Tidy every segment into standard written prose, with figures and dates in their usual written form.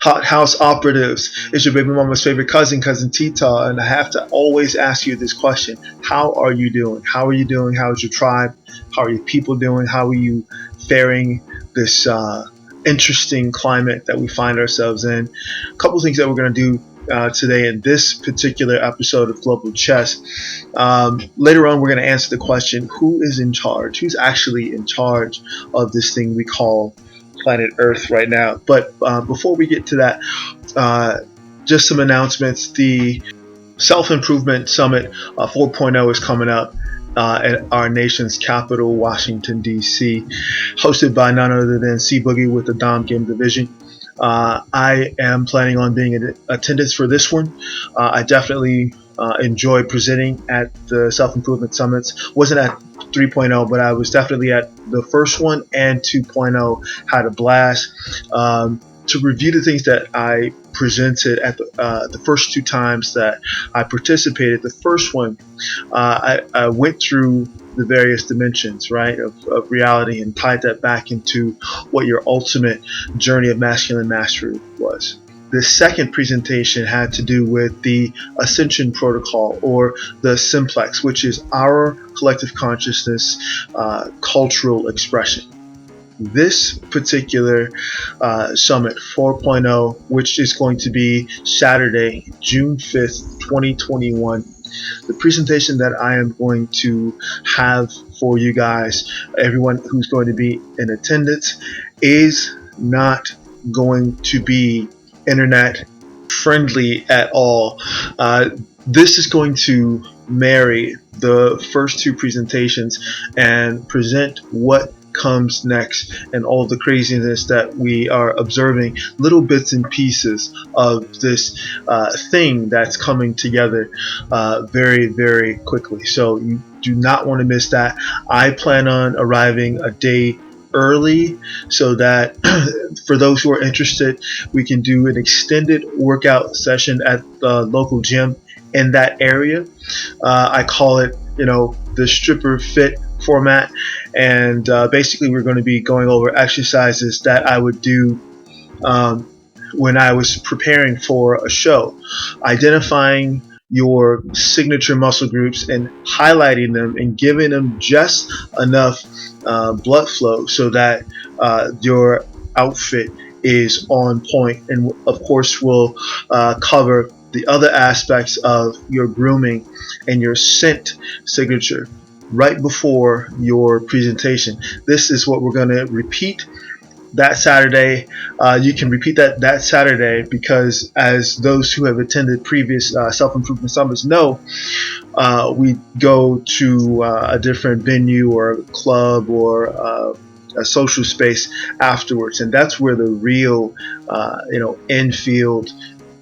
Hot House Operatives. It's your baby mama's favorite cousin, Cousin Tita, and I have to always ask you this question. How are you doing? How are you doing? How's your tribe? How are your people doing? How are you faring this interesting climate that we find ourselves in? A couple things that we're going to do today in this particular episode of Global Chess. Later on, we're going to answer the question, who is in charge? Who's actually in charge of this thing we call planet Earth right now? But before we get to that, just some announcements. The Self-Improvement Summit 4.0 is coming up at our nation's capital, Washington, D.C., hosted by none other than Boogie with the Dom Game Division. I am planning on being in attendance for this one. I definitely enjoy presenting at the Self-Improvement Summits. Wasn't at 3.0, but I was definitely at the first one, and 2.0 had a blast. To review the things that I presented at the first two times that I participated, the first one, I went through the various dimensions, right, of reality and tied that back into what your ultimate journey of masculine mastery was. The second presentation had to do with the Ascension Protocol, or the Simplex, which is our collective consciousness cultural expression. This particular Summit 4.0, which is going to be Saturday, June 5th, 2021, the presentation that I am going to have for you guys, everyone who's going to be in attendance, is not going to be internet friendly at all. This is going to marry the first two presentations and present what comes next and all of the craziness that we are observing, little bits and pieces of this thing that's coming together very, very quickly. So you do not want to miss that. I plan on arriving a day early so that for those who are interested, we can do an extended workout session at the local gym in that area. I call it, the stripper fit format, and basically we're going to be going over exercises that I would do when I was preparing for a show, identifying your signature muscle groups and highlighting them and giving them just enough blood flow so that your outfit is on point. And of course we'll cover the other aspects of your grooming and your scent signature right before your presentation. This is what we're going to repeat that Saturday. You can repeat that Saturday because, as those who have attended previous self-improvement summits know, we go to a different venue or a club or a social space afterwards, and that's where the real in-field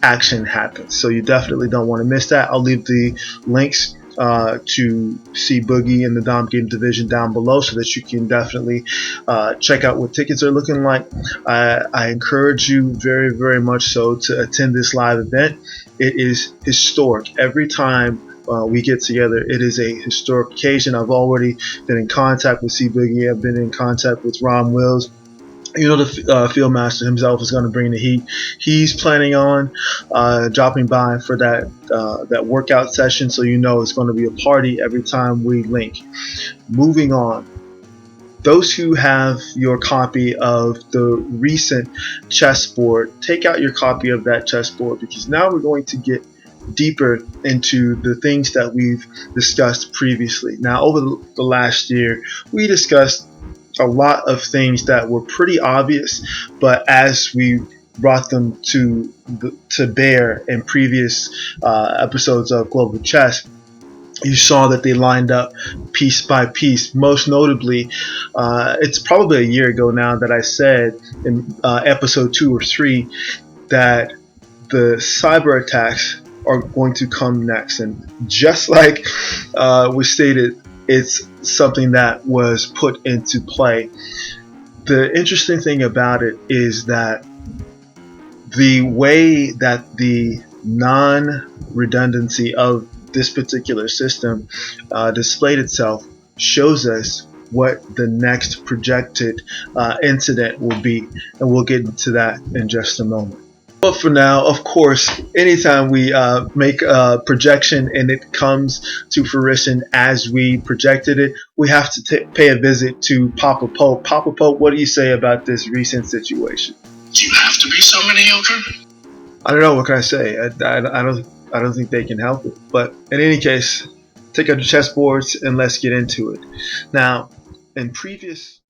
action happens. So you definitely don't want to miss that. I'll leave the links to see Boogie in the Dom Game Division down below so that you can definitely check out what tickets are looking like. I encourage you very, very much so to attend this live event. It is historic. Every time we get together, it is a historic occasion. I've already been in contact with C Boogie. I've been in contact with Ron Wills. The field master himself is going to bring the heat. He's planning on dropping by for that workout session, so it's going to be a party every time we link. Moving on, those who have your copy of the recent chessboard, take out your copy of that chessboard, because now we're going to get deeper into the things that we've discussed previously. Now, over the last year, we discussed a lot of things that were pretty obvious, but as we brought them to bear in previous episodes of Global Chess, you saw that they lined up piece by piece. Most notably, it's probably a year ago now that I said in episode 2 or 3 that the cyber attacks are going to come next, and just like was stated, it's something that was put into play. The interesting thing about it is that the way that the non-redundancy of this particular system displayed itself shows us what the next projected incident will be, and we'll get into that in just a moment. But for now, of course, anytime we make a projection and it comes to fruition as we projected it, we have to pay a visit to Papa Pope. Papa Pope, what do you say about this recent situation? Do you have to be so mediocre? I don't know. What can I say? I don't think they can help it. But in any case, take out the chessboards and let's get into it. Now, in previous